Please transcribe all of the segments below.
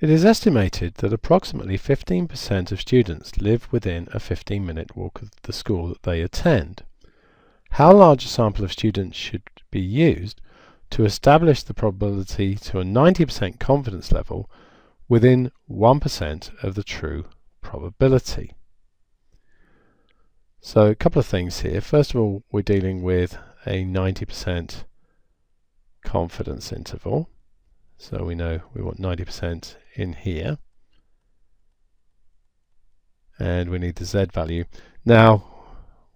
It is estimated that approximately 15% of students live within a 15-minute walk of the school that they attend. How large a sample of students should be used to establish the probability to a 90% confidence level within 1% of the true probability? So a couple of things here. First of all, we're dealing with a 90% confidence interval. So we know we want 90% in here. And we need the Z value. Now,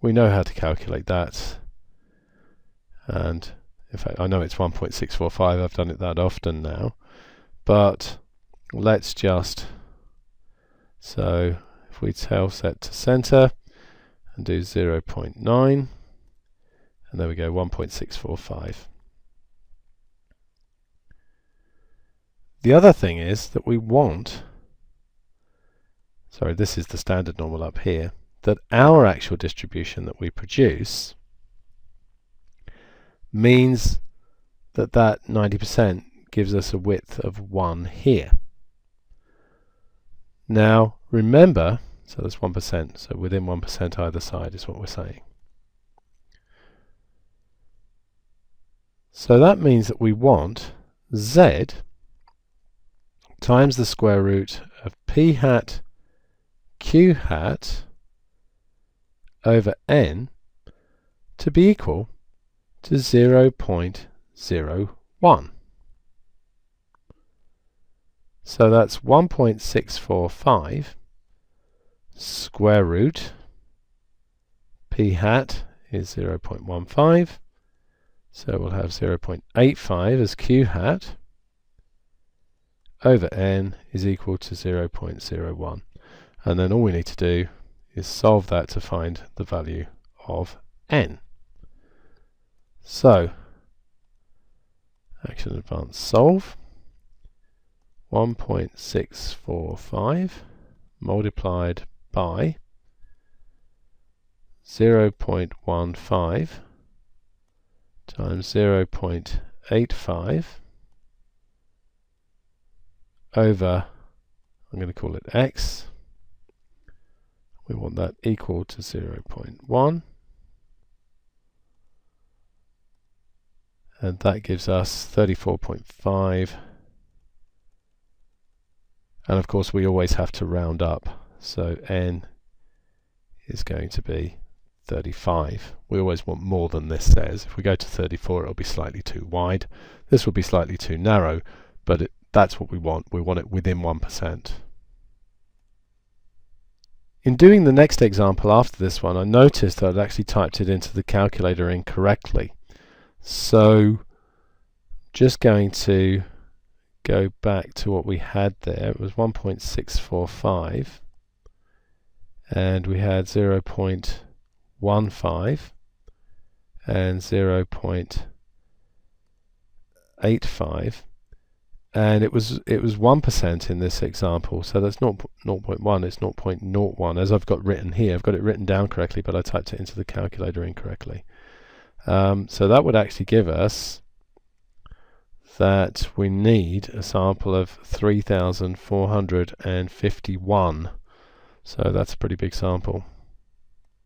we know how to calculate that. And in fact, I know it's 1.645. I've done it that often now. But let's just, so if we tail set to center and do 0.9, and there we go, 1.645. The other thing is that we want, sorry, this is the standard normal up here, that our actual distribution that we produce means that that 90% gives us a width of 1 here. Now remember, so that's 1%, so within 1% either side is what we're saying. So that means that we want Z times the square root of p hat q hat over n to be equal to 0.01. So that's 1.645 square root p hat is 0.15, so we'll have 0.85 as q hat over n is equal to 0.01. And then all we need to do is solve that to find the value of n. So, action advance solve. 1.645 multiplied by 0.15 times 0.85 over, I'm going to call it x. We want that equal to 0.1. And that gives us 34.5. And of course we always have to round up. So n is going to be 35. We always want more than this says. If we go to 34, it'll be slightly too wide. This will be slightly too narrow, but that's what we want. We want it within 1%. In doing the next example after this one, I noticed that I'd actually typed it into the calculator incorrectly. So just going to go back to what we had there. It was 1.645 and we had 0.15 and 0.85. And it was 1% in this example, so that's 0.1, it's 0.01 as I've got written here. I've got it written down correctly, but I typed it into the calculator incorrectly. So that would actually give us that we need a sample of 3,451. So that's a pretty big sample.